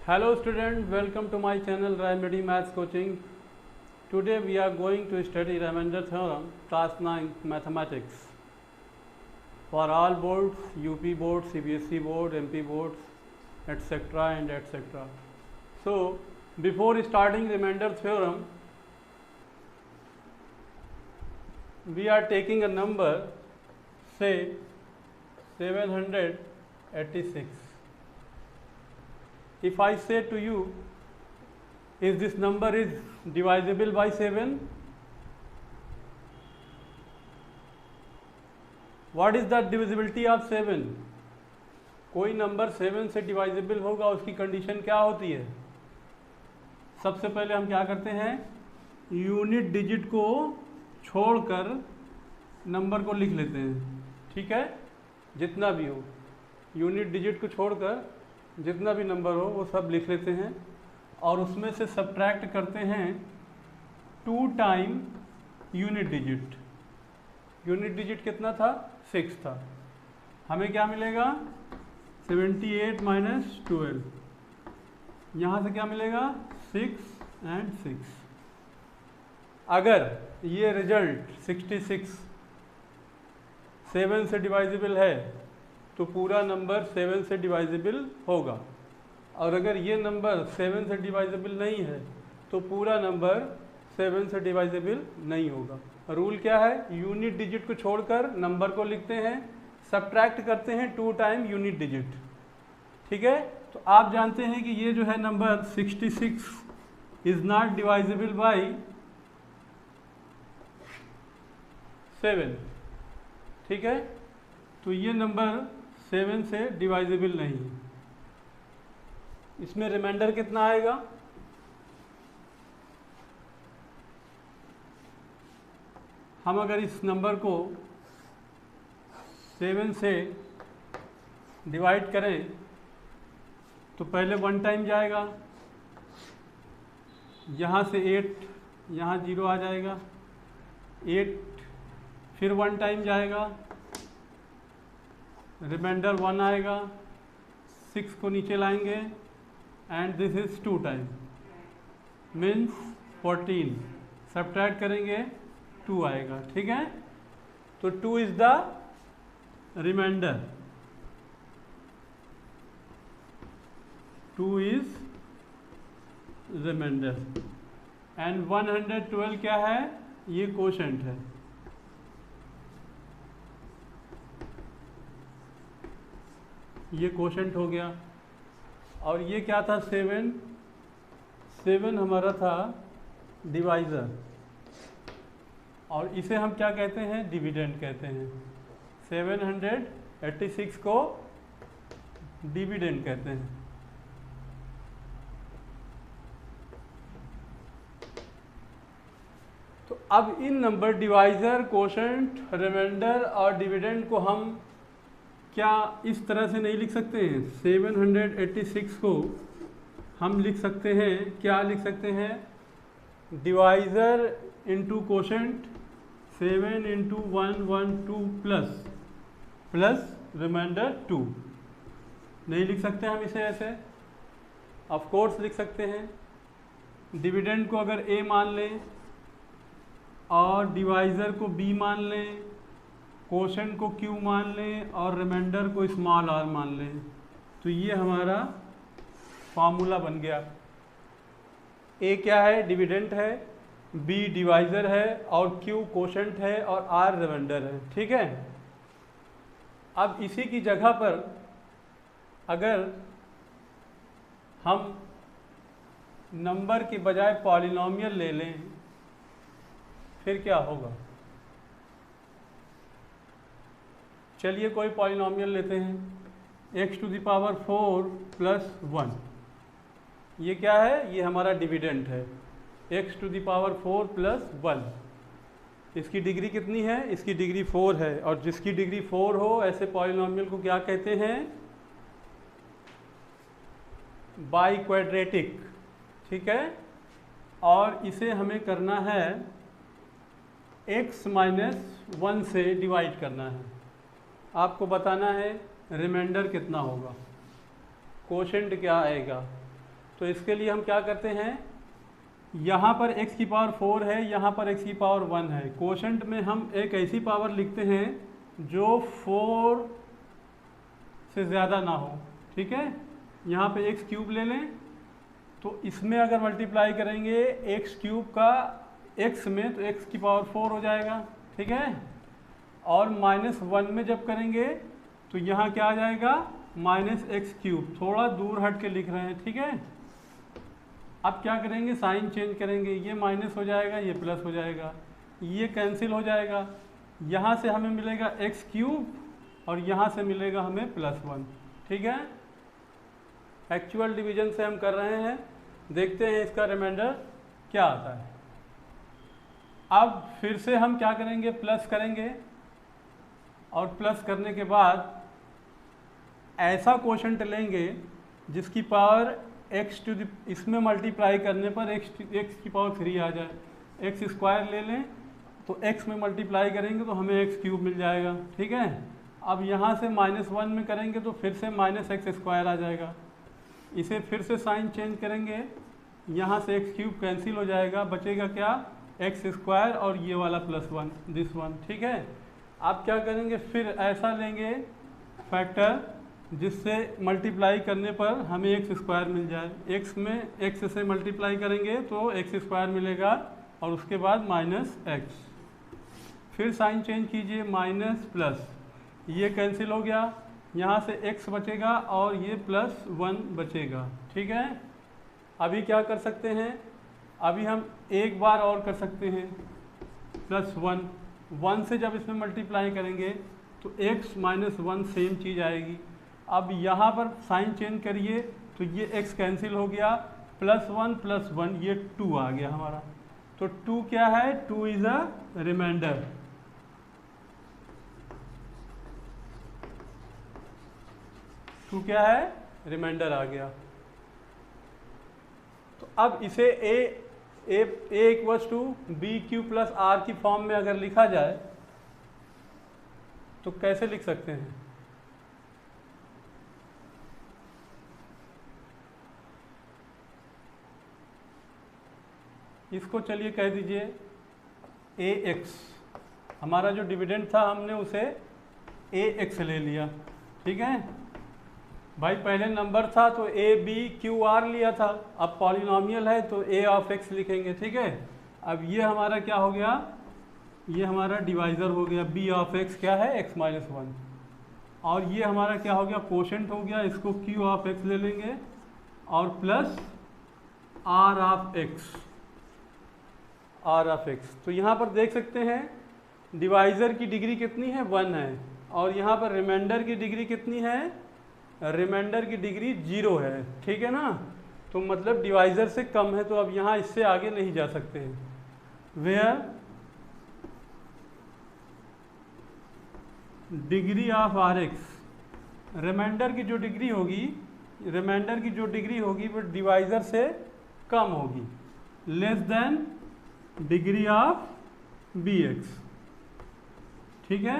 Hello students, welcome to my channel Remedy Maths Coaching. Today we are going to study remainder theorem, class 9 mathematics. For all boards, UP board, CBSE board, MP boards, etc. and etc. So before starting remainder theorem, we are taking a number, say 786. If I say to you, is this number is divisible by 7? What is the divisibility of 7? कोई number 7 से डिवाइजिबल होगा, उसकी condition क्या होती है? सबसे पहले हम क्या करते हैं, यूनिट डिजिट को छोड़कर नंबर को लिख लेते हैं. ठीक है, जितना भी हो, यूनिट डिजिट को छोड़कर जितना भी नंबर हो वो सब लिख लेते हैं और उसमें से सब्ट्रैक्ट करते हैं 2 time unit digit. Unit digit कितना था? 6 था. हमें क्या मिलेगा? 78 माइनस 12. यहाँ से क्या मिलेगा? 6 and 6. अगर ये रिजल्ट 66 7 से डिवाइजिबल है तो पूरा नंबर 7 से डिवाइजिबल होगा, और अगर ये नंबर 7 से डिवाइजिबल नहीं है तो पूरा नंबर 7 से डिवाइजिबल नहीं होगा. रूल क्या है? यूनिट डिजिट को छोड़कर नंबर को लिखते हैं, सब्ट्रैक्ट करते हैं 2 टाइम यूनिट डिजिट. ठीक है, तो आप जानते हैं कि ये जो है नंबर 66 इज नॉट डिवाइजिबल बाय 7. ठीक है, तो ये नंबर 7 से डिवाइजिबल नहीं है. इसमें रिमाइंडर कितना आएगा? हम अगर इस नंबर को 7 से डिवाइड करें तो पहले 1 टाइम जाएगा, यहाँ से 8, यहाँ 0 आ जाएगा, 8 फिर 1 टाइम जाएगा, रिमाइंडर 1 आएगा, 6 को नीचे लाएंगे and this is 2 time means 14. Subtract करेंगे 2 आएगा. ठीक है, तो 2 is the remainder. 2 is remainder and 112 क्या है? ये कोशेंट है. ये कोशेंट हो गया. और ये क्या था? 7 हमारा था डिवाइज़र, और इसे हम क्या कहते हैं? डिविडेंड कहते हैं. 786 को डिविडेंड कहते हैं. तो अब इन नंबर डिवाइज़र, कोशेंट, रिमाइंडर और डिविडेंड को हम क्या इस तरह से नहीं लिख सकते हैं? 786 को हम लिख सकते हैं, क्या लिख सकते हैं? Divisor into quotient 7 into 112 plus remainder 2. नहीं लिख सकते हम इसे ऐसे? ऑफ कोर्स लिख सकते हैं. डिविडेंड को अगर a मान लें और डिवाइज़र को b मान लें, कोशेंट को q मान लें और रिमाइंडर को स्मॉल r मान लें, तो ये हमारा फार्मूला बन गया. a क्या है? डिविडेंड है, b डिवाइज़र है और q कोशेंट है और r रिमाइंडर है. ठीक है, अब इसी की जगह पर अगर हम नंबर के बजाय पॉलिनोमियल ले लें फिर क्या होगा? चलिए कोई पॉलिनोमियल लेते हैं, x to the power 4 plus 1. ये क्या है? ये हमारा डिविडेंड है, x to the power 4 plus 1. इसकी डिग्री कितनी है? इसकी डिग्री 4 है, और जिसकी डिग्री 4 हो ऐसे पॉलिनोमियल को क्या कहते हैं? By quadratic. ठीक है, और इसे हमें करना है x माइनस 1 से डिवाइड करना है. आपको बताना है रिमाइंडर कितना होगा, कोशेंट क्या आएगा, तो इसके लिए हम क्या करते हैं, यहाँ पर x की पावर 4 है, यहाँ पर x की पावर 1 है। कोशेंट में हम एक ऐसी पावर लिखते हैं जो 4 से ज़्यादा ना हो, ठीक है। यहाँ पे x क्यूब ले लें, तो इसमें अगर मल्टीप्लाई करेंगे x क्यूब का x में, तो x की पावर 4 हो जाएगा, ठीक है। और -1 में जब करेंगे तो यहाँ क्या आ जाएगा, -x क्यूब। थोड़ा दूर हट के लिख रहे हैं, ठीक है। अब क्या करेंगे, साइन चेंज करेंगे, ये माइनस हो जाएगा, ये प्लस हो जाएगा, ये कैंसिल हो जाएगा। यहाँ से हमें मिलेगा x क्यूब और यहाँ से मिलेगा हमें +1, ठीक है। एक्चुअल डिवीजन से हम कर रहे हैं, देखते हैं इसका रिमाइंडर क्या आता है। अब फिर से हम क्या करेंगे, प्लस करेंगे, और प्लस करने के बाद ऐसा क्वोशंट लेंगे जिसकी पावर x टू द, इसमें मल्टीप्लाई करने पर x की पावर 3 आ जाए। x² ले लें तो x में मल्टीप्लाई करेंगे तो हमें x क्यूब मिल जाएगा, ठीक है। अब यहाँ से -1 में करेंगे तो फिर से -x² आ जाएगा। इसे फिर से साइन चेंज करेंगे, यहाँ से x क्यूब कैंसिल हो जाएगा, बचेगा क्या, x² और ये वाला +1, दिस वन, ठीक है। आप क्या करेंगे, फिर ऐसा लेंगे फैक्टर जिससे मल्टीप्लाई करने पर हमें x² मिल जाए। x में x से मल्टीप्लाई करेंगे तो x² मिलेगा और उसके बाद -x। फिर साइन चेंज कीजिए, माइनस प्लस, ये कैंसिल हो गया, यहाँ से x बचेगा और ये +1 बचेगा, ठीक है। अभी क्या कर सकते हैं, अभी हम एक बार और कर सकते हैं, +1, 1 से जब इसमें मल्टीप्लाई करेंगे तो x - 1 सेम चीज़ आएगी। अब यहाँ पर साइन चेंज करिए तो ये x कैंसिल हो गया, +1 + 1 ये 2 आ गया हमारा। तो 2 क्या है, 2 इज़ अ रिमाइंडर। टू क्या है, रिमाइंडर आ गया। तो अब इसे a = bq + r की फॉर्म में अगर लिखा जाए तो कैसे लिख सकते हैं, इसको चलिए कह दीजिए ax। हमारा जो डिविडेंड था हमने उसे ax ले लिया, ठीक है भाई। पहले नंबर था तो a b q r लिया था, अब पॉलिनॉमियल है तो a ऑफ x लिखेंगे, ठीक है। अब ये हमारा क्या हो गया, ये हमारा डिवाइज़र हो गया, b ऑफ x क्या है, x - 1। और ये हमारा क्या हो गया, कोशेंट हो गया, इसको q ऑफ x ले लेंगे और प्लस r ऑफ x। तो यहाँ पर देख सकते हैं डिवाइज़र की डिग्री कितनी है, 1 है, और यहाँ पर रिमाइंडर की डिग्री कितनी है, रिमाइंडर की डिग्री 0 है, ठीक है ना। तो मतलब डिवाइज़र से कम है, तो अब यहाँ इससे आगे नहीं जा सकते हैं। Where degree of Rx, remainder की जो डिग्री होगी वो डिवाइज़र से कम होगी, less than degree of Bx, ठीक है।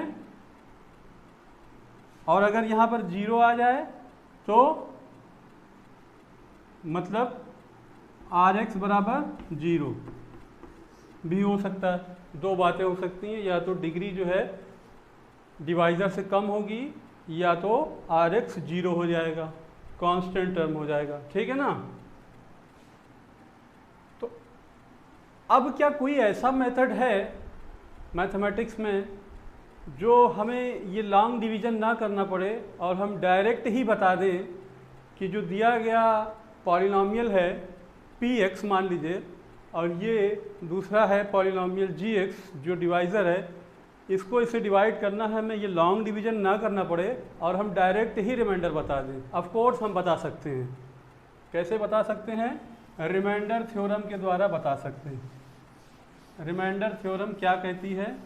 और अगर यहाँ पर 0 आ जाए तो मतलब Rx = 0 भी हो सकता है। दो बातें हो सकती हैं, या तो डिग्री जो है डिवाइज़र से कम होगी, या तो Rx 0 हो जाएगा, कांस्टेंट टर्म हो जाएगा, ठीक है ना। तो अब क्या कोई ऐसा मेथड है मैथमेटिक्स में जो हमें ये लॉन्ग डिवीज़न ना करना पड़े और हम डायरेक्ट ही बता दें कि जो दिया गया पॉलिनॉमियल है px मान लीजिए, और ये दूसरा है पॉलिनॉमियल gx जो डिवाइज़र है, इसको इससे डिवाइड करना है, हमें ये लॉन्ग डिवीज़न ना करना पड़े और हम डायरेक्ट ही रिमाइंडर बता दें। ऑफ कोर्स हम बता सकते हैं, कैसे बता सकते हैं, रिमाइंडर थ्योरम के द्वारा बता सकते हैं। रिमाइंडर थ्योरम क्या कहती है,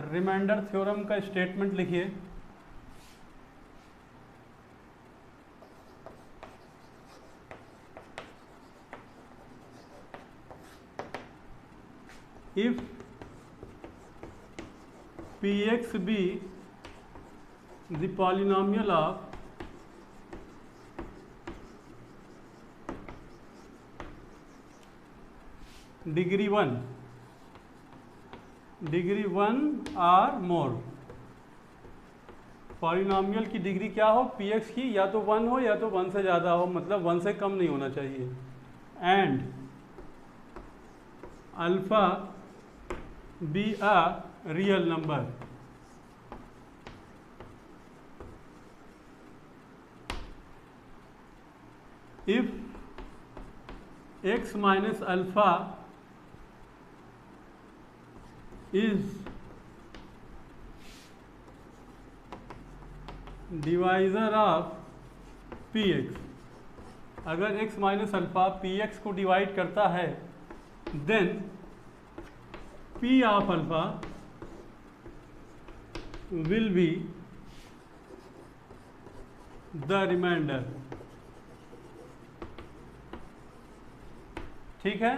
रिमाइंडर थ्योरम का स्टेटमेंट लिखिए। If px be the polynomial of degree one or more. Polynomial की डिग्री क्या हो, पी एक्स की या तो 1 हो या तो 1 से ज़्यादा हो, मतलब 1 से कम नहीं होना चाहिए। And alpha be a real number. If x minus alpha is divisor of px, अगर x माइनस अल्फा px को डिवाइड करता है, then p of alpha will be the remainder. ठीक है,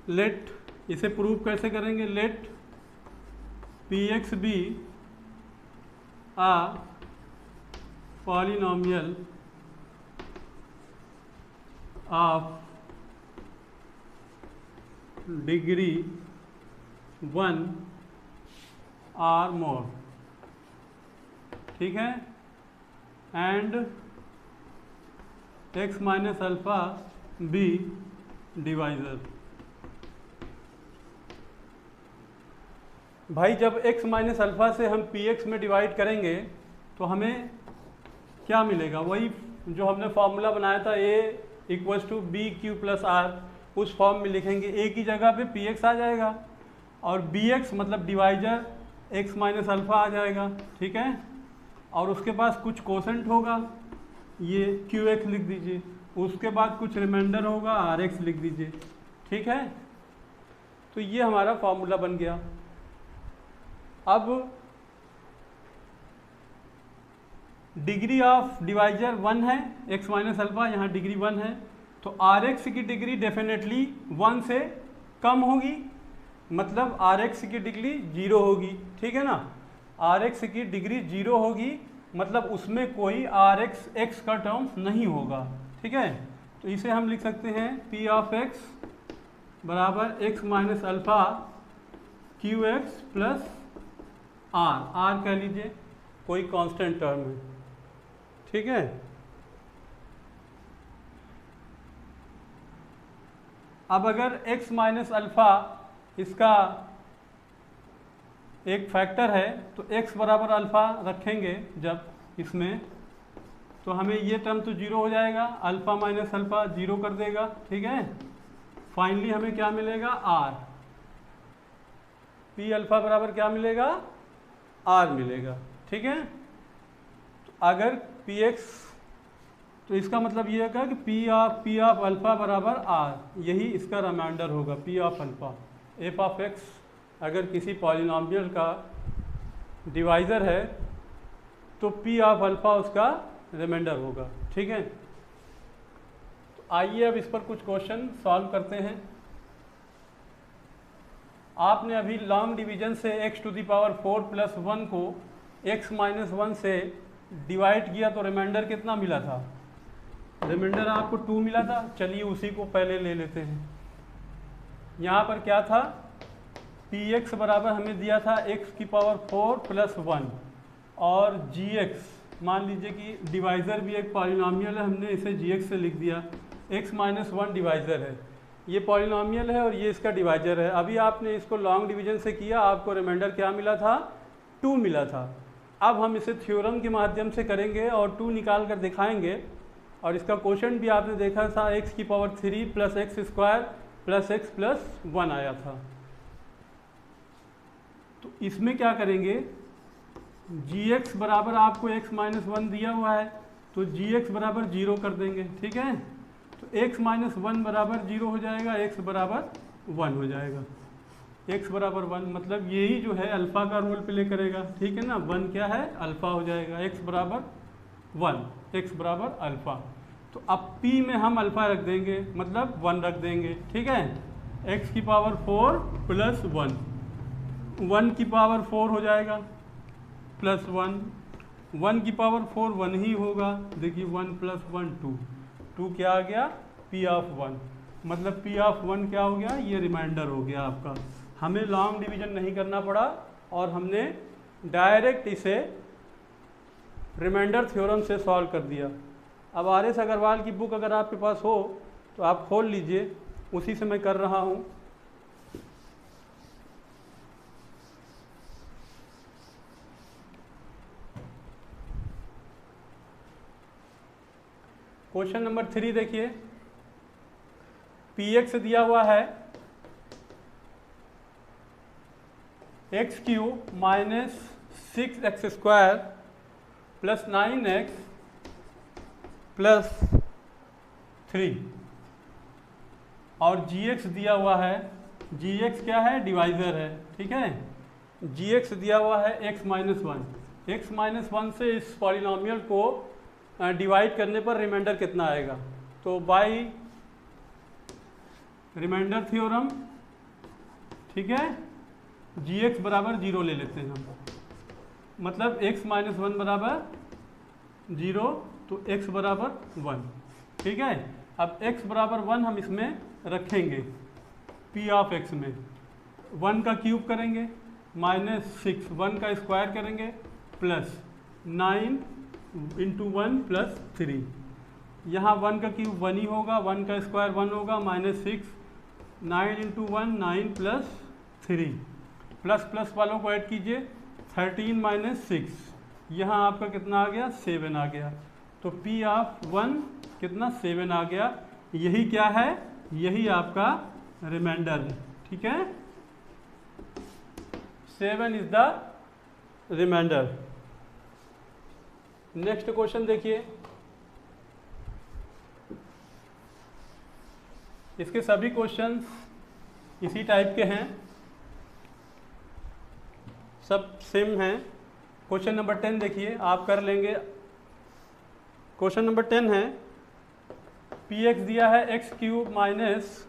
लेट, इसे प्रूव कैसे करेंगे, let P x be a polynomial of degree 1 or more. ठीक है, and x minus alpha be divisor. भाई जब x माइनस अल्फा से हम px में डिवाइड करेंगे तो हमें क्या मिलेगा, वही जो हमने फॉर्मूला बनाया था a equals to B Q plus R, उस फॉर्म में लिखेंगे। a की जगह पे px आ जाएगा और bx मतलब डिवाइजर x माइनस अल्फा आ जाएगा। ठीक है, और उसके पास कुछ कोसेंट होगा, ये क्यू एक्स लिख दीजिए, उसके बाद कुछ रिमाइंडर होगा आर एक्स लिख दीजिए। ठीक है, तो ये हमारा फॉर्मूला बन गया। अब डिग्री ऑफ डिवाइजर 1 है, x माइनस अल्फा, यहाँ डिग्री 1 है, तो आर एक्स की डिग्री डेफिनेटली 1 से कम होगी, मतलब आर एक्स की डिग्री 0 होगी। ठीक है ना, आर एक्स की डिग्री 0 होगी, मतलब उसमें कोई आर एक्स का टर्म नहीं होगा। ठीक है, तो इसे हम लिख सकते हैं पी ऑफ एक्स बराबर x minus alpha Q x plus R कह लीजिए, कोई कांस्टेंट टर्म है। ठीक है, अब अगर x माइनस अल्फा इसका एक फैक्टर है तो x बराबर अल्फा रखेंगे जब इसमें, तो हमें ये टर्म तो 0 हो जाएगा, अल्फा माइनस अल्फा 0 कर देगा। ठीक है, फाइनली हमें क्या मिलेगा, r, p अल्फा बराबर क्या मिलेगा, r मिलेगा। ठीक है, तो अगर px, तो इसका मतलब ये है कि p ऑफ अल्फा बराबर r, यही इसका रिमाइंडर होगा, p of alpha. f of x अगर किसी पॉलिनॉमियल का डिवाइज़र है तो p ऑफ अल्फा उसका रिमाइंडर होगा। ठीक है, तो आइए अब इस पर कुछ क्वेश्चन सॉल्व करते हैं। आपने अभी लॉन्ग डिवीजन से x to the power 4 plus 1 को x माइनस 1 से डिवाइड किया तो रिमाइंडर कितना मिला था, रिमाइंडर आपको 2 मिला था। चलिए उसी को पहले ले लेते हैं। यहाँ पर क्या था, px बराबर हमें दिया था x की पावर 4 प्लस 1 और gx, मान लीजिए कि डिवाइज़र भी एक पॉलिनॉमियल है, हमने इसे gx से लिख दिया, x माइनस 1 डिवाइज़र है, ये पॉलिनॉमियल है और ये इसका डिवाइज़र है। अभी आपने इसको लॉन्ग डिवीजन से किया, आपको रिमाइंडर क्या मिला था, 2 मिला था। अब हम इसे थ्योरम के माध्यम से करेंगे और 2 निकाल कर दिखाएंगे। और इसका क्वेश्चन भी आपने देखा था, x की power 3 plus x square plus x plus 1 आया था। तो इसमें क्या करेंगे, gx बराबर आपको x माइनस 1 दिया हुआ है तो gx बराबर 0 कर देंगे। ठीक है, तो x माइनस 1 बराबर 0 हो जाएगा, x बराबर 1 हो जाएगा। x बराबर 1 मतलब यही जो है अल्फ़ा का रोल प्ले करेगा। ठीक है ना, 1 क्या है, अल्फ़ा हो जाएगा, x बराबर 1, x बराबर अल्फ़ा। तो अब p में हम अल्फ़ा रख देंगे, मतलब 1 रख देंगे। ठीक है, x की पावर 4 प्लस 1, 1 की पावर 4 हो जाएगा प्लस 1, 1 की पावर 4 1 ही होगा। देखिए 1 प्लस 1 2, 2 क्या आ गया, p ऑफ 1। मतलब पी ऑफ 1 क्या हो गया, ये रिमाइंडर हो गया आपका। हमें लॉन्ग डिवीजन नहीं करना पड़ा और हमने डायरेक्ट इसे रिमाइंडर थ्योरम से सॉल्व कर दिया। अब आर एस अग्रवाल की बुक अगर आपके पास हो तो आप खोल लीजिए, उसी से मैं कर रहा हूँ। क्वेश्चन नंबर 3 देखिए, पी एक्स दिया हुआ है x cube minus 6x² plus 9x plus 3 और gx दिया हुआ है, gx क्या है, डिवाइजर है, ठीक है। gx दिया हुआ है x माइनस 1, x माइनस 1 से इस पॉलिनोमियल को डिवाइड करने पर रिमाइंडर कितना आएगा। तो बाय रिमाइंडर थ्योरम, ठीक है, gx बराबर 0 ले लेते हैं हम, मतलब x माइनस 1 बराबर 0, तो x बराबर 1, ठीक है। अब x बराबर 1 हम इसमें रखेंगे p ऑफ x में, 1 का क्यूब करेंगे माइनस 6, 1 का स्क्वायर करेंगे प्लस 9 इंटू 1 प्लस 3, यहाँ 1 का क्यूब 1 ही होगा, 1 का स्क्वायर 1 होगा, minus 6, 9 into 1 9 plus 3, plus plus वालों को ऐड कीजिए, 13 माइनस 6, यहाँ आपका कितना आ गया, 7 आ गया। तो P ऑफ 1 कितना, 7 आ गया। यही क्या है, यही आपका रिमाइंडर है, ठीक है, 7 is the remainder. Next question देखिए, इसके सभी क्वेश्चंस इसी टाइप के हैं, सब सेम हैं। क्वेश्चन नंबर 10 देखिए, आप कर लेंगे। क्वेश्चन नंबर 10 है, पी एक्स दिया है x cube minus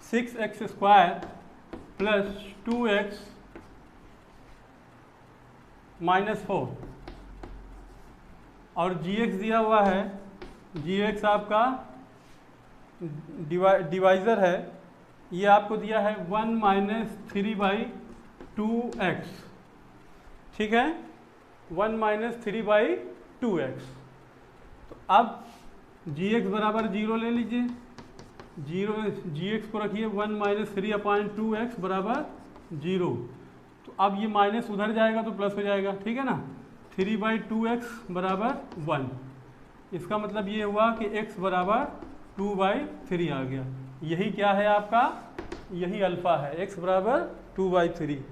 6x² plus 2x minus 4 और gx दिया हुआ है, gx आपका डिवाइज़र है, ये आपको दिया है 1 माइनस 3/2x, ठीक है, 1 माइनस 3/2x। तो अब gx बराबर 0 ले लीजिए, 0 gx को रखिए 1 माइनस 3/2x बराबर 0। तो अब ये माइनस उधर जाएगा तो प्लस हो जाएगा, ठीक है ना, 3/2x बराबर 1। इसका मतलब ये हुआ कि x बराबर 2/3 आ गया। यही क्या है आपका, यही अल्फ़ा है, x बराबर 2/3।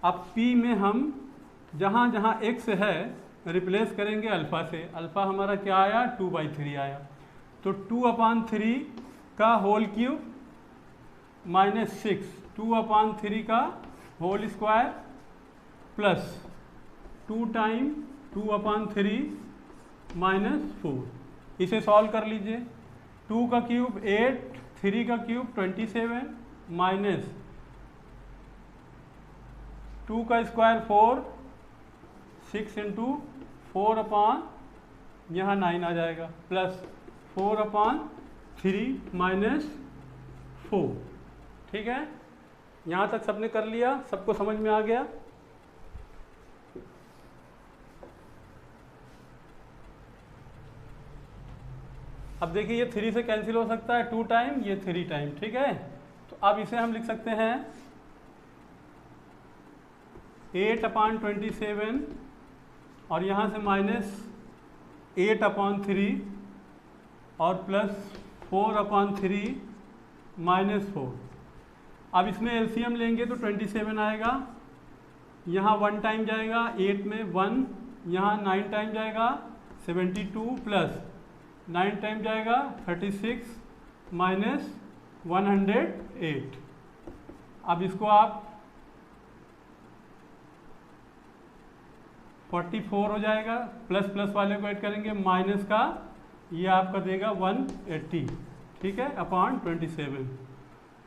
अब p में हम जहाँ जहाँ x है रिप्लेस करेंगे अल्फ़ा से, अल्फ़ा हमारा क्या आया, 2/3 आया। तो 2/3 का होल क्यूब माइनस 6, 2/3 का whole square plus 2 time 2/3 minus 4। इसे सॉल्व कर लीजिए, 2 का क्यूब 8, 3 का क्यूब 27 माइनस 2 का स्क्वायर 4, 6 इंटू 4/, यहाँ 9 आ जाएगा, प्लस 4/3 माइनस 4, ठीक है। यहाँ तक सबने कर लिया, सबको समझ में आ गया। अब देखिए ये 3 से कैंसिल हो सकता है 2 टाइम, ये 3 टाइम, ठीक है। तो अब इसे हम लिख सकते हैं 8/27 और यहाँ से माइनस 8/3 और प्लस 4/3 माइनस 4। अब इसमें एलसीएम लेंगे तो 27 आएगा, यहाँ 1 टाइम जाएगा 8 में 1, यहाँ 9 टाइम जाएगा 72 प्लस 9 टाइम जाएगा 36 माइनस 108। अब इसको आप 44 हो जाएगा, प्लस प्लस वाले को ऐड करेंगे, माइनस का ये आपका देगा 180, ठीक है, /27।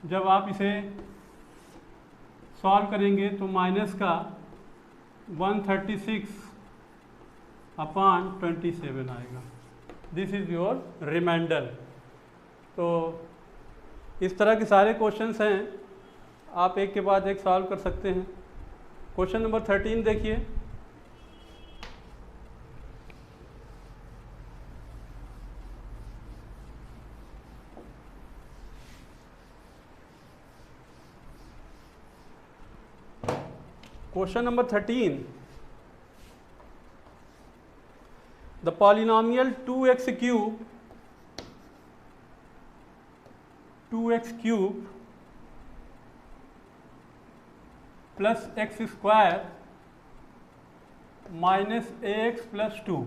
जब आप इसे सॉल्व करेंगे तो माइनस का 136/27 आएगा। This is your remainder. तो इस तरह के सारे क्वेश्चंस हैं, आप एक के बाद एक सॉल्व कर सकते हैं। क्वेश्चन नंबर 13 देखिए। Question number 13, the polynomial 2x cube plus x square minus ax plus 2,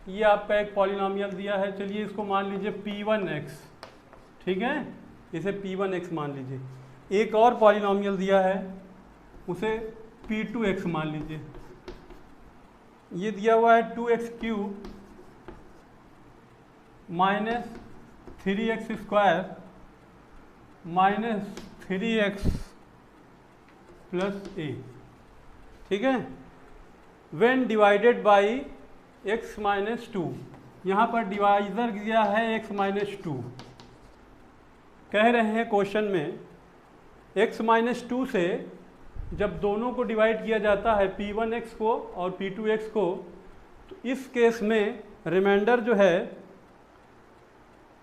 ये आपका एक पॉलिनॉमियल दिया है। चलिए इसको मान लीजिए p1x, ठीक है, इसे p1x मान लीजिए। एक और पॉलिनॉमियल दिया है, उसे p2x मान लीजिए। ये दिया हुआ है 2x cube minus 3x square minus 3x plus a, ठीक है। When divided by x minus 2, यहाँ पर डिवाइजर दिया है x माइनस 2। कह रहे हैं क्वेश्चन में x माइनस 2 से जब दोनों को डिवाइड किया जाता है p1x को और p2x को, तो इस केस में रिमाइंडर जो है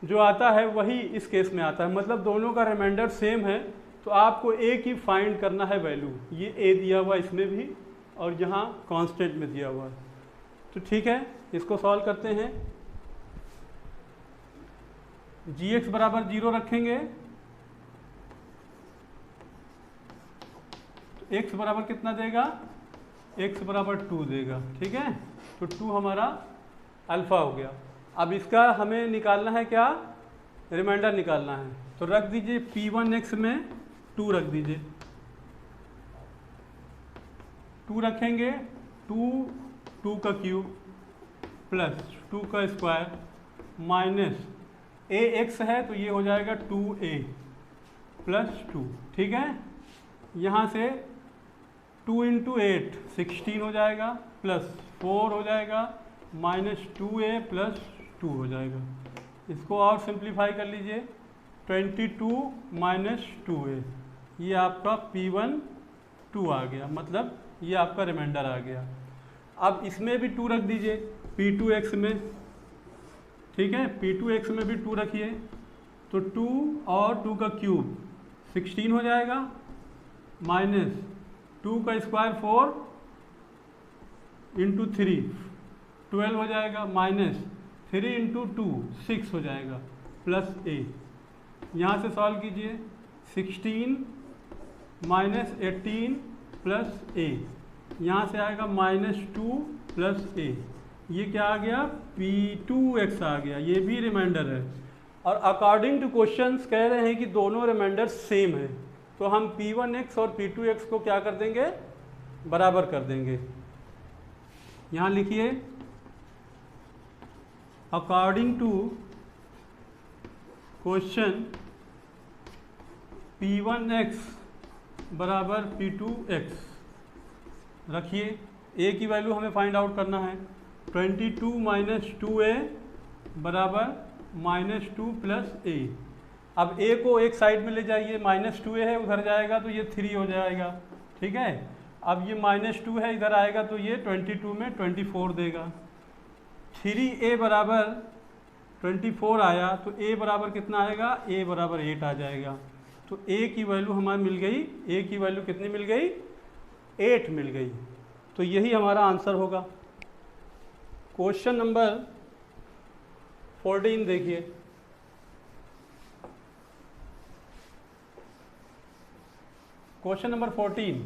जो आता है वही इस केस में आता है, मतलब दोनों का रिमाइंडर सेम है। तो आपको a की फाइंड करना है वैल्यू, ये a दिया हुआ इसमें भी और यहाँ कांस्टेंट में दिया हुआ है। तो ठीक है, इसको सॉल्व करते हैं। gx बराबर 0 रखेंगे, x बराबर कितना देगा, x बराबर 2 देगा, ठीक है। तो 2 हमारा अल्फा हो गया। अब इसका हमें निकालना है क्या, रिमाइंडर निकालना है। तो रख दीजिए p1x में 2 रख दीजिए, 2 रखेंगे, 2 का क्यूब प्लस 2 का स्क्वायर माइनस ax है तो ये हो जाएगा 2a प्लस 2, ठीक है। यहाँ से 2 इंटू 8 16 हो जाएगा, प्लस 4 हो जाएगा, माइनस 2a प्लस 2 हो जाएगा। इसको और सिंप्लीफाई कर लीजिए, 22 माइनस 2a, ये आपका p1 2 आ गया, मतलब ये आपका रिमाइंडर आ गया। अब इसमें भी 2 रख दीजिए p2x में, ठीक है, p2x में भी 2 रखिए। तो 2 और 2 का क्यूब 16 हो जाएगा, माइनस 2 का स्क्वायर 4 इंटू 3 12 हो जाएगा, माइनस 3 इंटू 2 6 हो जाएगा, प्लस a। यहाँ से सॉल्व कीजिए, 16 माइनस 18 प्लस a, यहाँ से आएगा माइनस 2 प्लस a। ये क्या आ गया, p2x आ गया, ये भी रिमाइंडर है। और अकॉर्डिंग टू क्वेश्चंस कह रहे हैं कि दोनों रिमाइंडर सेम है, तो हम p1x और p2x को क्या कर देंगे, बराबर कर देंगे। यहाँ लिखिए, अकॉर्डिंग टू क्वेश्चन p1x बराबर p2x रखिए। a की वैल्यू हमें फाइंड आउट करना है, 22 माइनस 2a बराबर माइनस 2 प्लस a। अब a को एक साइड में ले जाइए, माइनस 2a है उधर जाएगा तो ये 3 हो जाएगा, ठीक है। अब ये माइनस 2 है इधर आएगा तो ये 22 में 24 देगा। 3a बराबर 24 आया तो a बराबर कितना आएगा, a बराबर 8 आ जाएगा। तो a की वैल्यू हमारी मिल गई, a की वैल्यू कितनी मिल गई, 8 मिल गई। तो यही हमारा आंसर होगा। क्वेश्चन नंबर 14 देखिए। क्वेश्चन नंबर 14,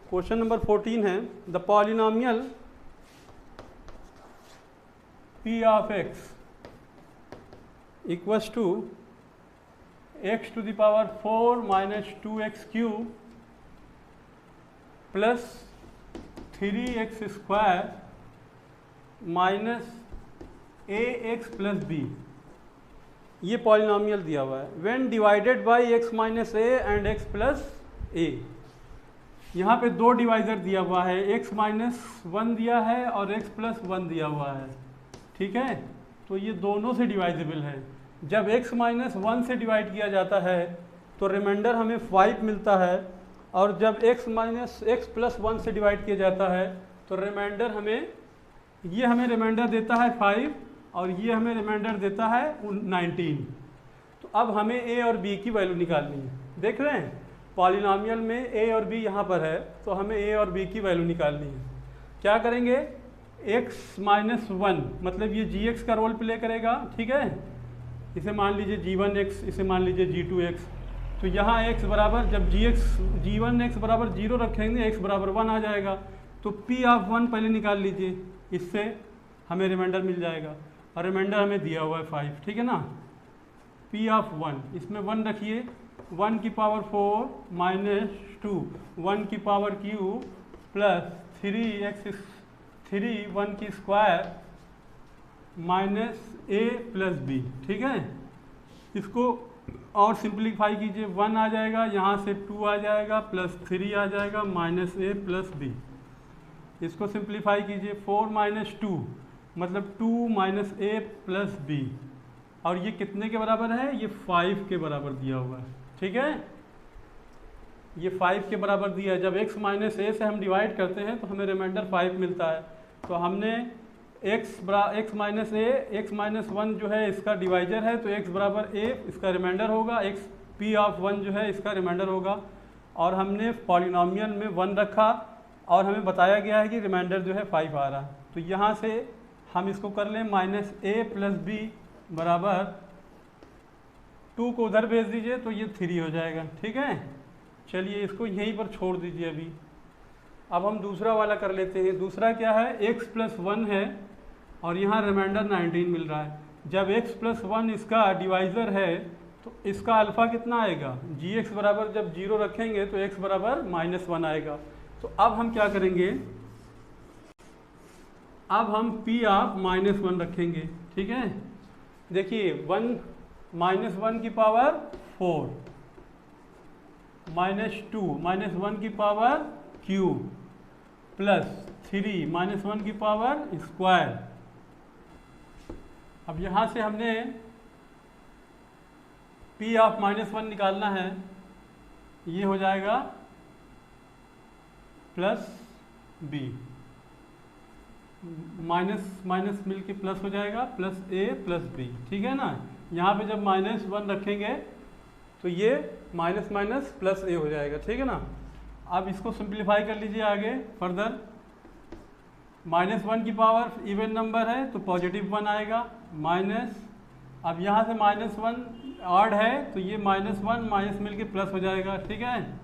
क्वेश्चन नंबर 14 है, the polynomial p of x equals to x to the power 4 minus 2x cube plus 3x square minus ax plus b, ये पॉलिनॉमियल दिया हुआ है। When divided by x minus a and x plus a, यहाँ पे दो divisor दिया हुआ है, x माइनस 1 दिया है और x प्लस 1 दिया हुआ है, ठीक है। तो ये दोनों से डिवाइजेबल है। जब x माइनस 1 से डिवाइड किया जाता है तो रिमाइंडर हमें 5 मिलता है, और जब x माइनस x प्लस 1 से डिवाइड किया जाता है तो रिमाइंडर हमें, ये हमें रिमाइंडर देता है 5 और ये हमें रिमाइंडर देता है 19। तो अब हमें a और b की वैल्यू निकालनी है। देख रहे हैं पॉलिनॉमियल में a और b यहाँ पर है, तो हमें a और b की वैल्यू निकालनी है। क्या करेंगे, x माइनस 1 मतलब ये gx का रोल प्ले करेगा, ठीक है। इसे मान लीजिए g1x, इसे मान लीजिए g2x। तो यहाँ x बराबर, जब g1x बराबर 0 रखेंगे x बराबर 1 आ जाएगा। तो p ऑफ 1 पहले निकाल लीजिए, इससे हमें रिमाइंडर मिल जाएगा, और रिमाइंडर हमें दिया हुआ है 5, ठीक है ना। p ऑफ 1, इसमें 1 रखिए, 1 की पावर 4 माइनस 2 1 की पावर q प्लस 3 1 की square minus a plus b, ठीक है। इसको और सिंप्लीफाई कीजिए, 1 आ जाएगा, यहाँ से 2 आ जाएगा, प्लस 3 आ जाएगा, माइनस a प्लस b। इसको सिंप्लीफाई कीजिए, 4 माइनस 2 मतलब 2 माइनस a प्लस b, और ये कितने के बराबर है, ये 5 के बराबर दिया हुआ है, ठीक है। ये 5 के बराबर दिया है। जब x माइनस a से हम डिवाइड करते हैं तो हमें रिमाइंडर 5 मिलता है। तो हमने x minus a, x minus 1 जो है इसका डिवाइजर है, तो x बराबर a इसका रिमाइंडर होगा, x p ऑफ 1 जो है इसका रिमाइंडर होगा। और हमने पॉलिनॉमियल में 1 रखा और हमें बताया गया है कि रिमाइंडर जो है 5 आ रहा है। तो यहाँ से हम इसको कर लें, माइनस a प्लस b बराबर 2 को उधर भेज दीजिए तो ये 3 हो जाएगा, ठीक है। चलिए इसको यहीं पर छोड़ दीजिए अभी। अब हम दूसरा वाला कर लेते हैं। दूसरा क्या है, x प्लस 1 है और यहाँ रिमाइंडर 19 मिल रहा है। जब x प्लस 1 इसका डिवाइज़र है तो इसका अल्फ़ा कितना आएगा, gx बराबर जब 0 रखेंगे तो x बराबर माइनस 1 आएगा। तो अब हम क्या करेंगे, अब हम p ऑफ माइनस 1 रखेंगे, ठीक है। देखिए 1 माइनस 1 की पावर 4 माइनस 2 माइनस 1 की पावर क्यूब प्लस 3 माइनस 1 की पावर स्क्वायर। अब यहाँ से हमने p ऑफ माइनस 1 निकालना है, ये हो जाएगा प्लस b, माइनस माइनस मिल के प्लस हो जाएगा, प्लस a प्लस b, ठीक है ना। यहाँ पे जब माइनस 1 रखेंगे तो ये माइनस माइनस प्लस a हो जाएगा, ठीक है ना। अब इसको सिंप्लीफाई कर लीजिए आगे फर्दर। माइनस 1 की पावर इवन नंबर है तो पॉजिटिव 1 आएगा, माइनस, अब यहाँ से माइनस 1 ऑड है तो ये माइनस 1 माइनस मिल के प्लस हो जाएगा, ठीक है।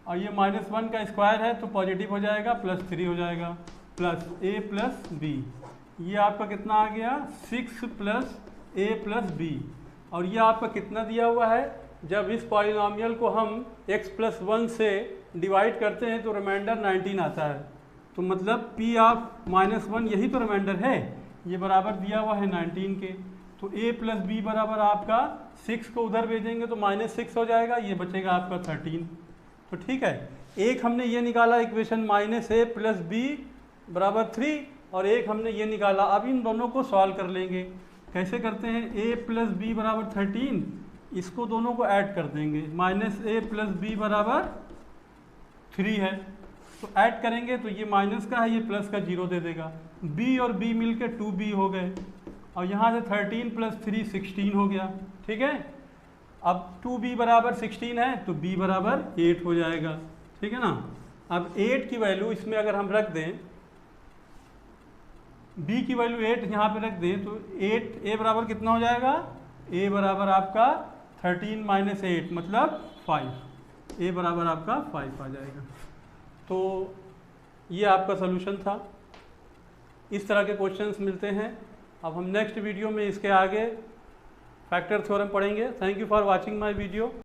और ये माइनस 1 का स्क्वायर है तो पॉजिटिव हो जाएगा, प्लस 3 हो जाएगा, प्लस a प्लस b। ये आपका कितना आ गया, 6 प्लस a प्लस b। और ये आपका कितना दिया हुआ है, जब इस पॉलिनॉमियल को हम x प्लस 1 से डिवाइड करते हैं तो रिमाइंडर 19 आता है। तो मतलब p ऑफ माइनस 1 यही तो रिमाइंडर है, ये बराबर दिया हुआ है 19 के। तो a प्लस b बराबर आपका 6 को उधर भेजेंगे तो माइनस 6 हो जाएगा, ये बचेगा आपका 13। तो ठीक है, एक हमने ये निकाला equation minus a plus b बराबर 3, और एक हमने ये निकाला। अब इन दोनों को सॉल्व कर लेंगे। कैसे करते हैं, a प्लस b बराबर 13, इसको दोनों को ऐड कर देंगे, माइनस a प्लस b बराबर 3 है, तो ऐड करेंगे तो ये माइनस का है, ये प्लस का 0 दे देगा। b और b मिलके 2b हो गए, और यहाँ से 13 प्लस 3 16 हो गया, ठीक है। अब 2b बराबर 16 है तो b बराबर 8 हो जाएगा, ठीक है ना। अब 8 की वैल्यू इसमें अगर हम रख दें, b की वैल्यू 8 यहाँ पे रख दें तो 8 a बराबर कितना हो जाएगा, a बराबर आपका 13 माइनस 8 मतलब 5, a बराबर आपका 5 आ जाएगा। तो ये आपका सोल्यूशन था। इस तरह के क्वेश्चंस मिलते हैं। अब हम नेक्स्ट वीडियो में इसके आगे फैक्टर थ्योरम पढ़ेंगे। Thank you for watching my video.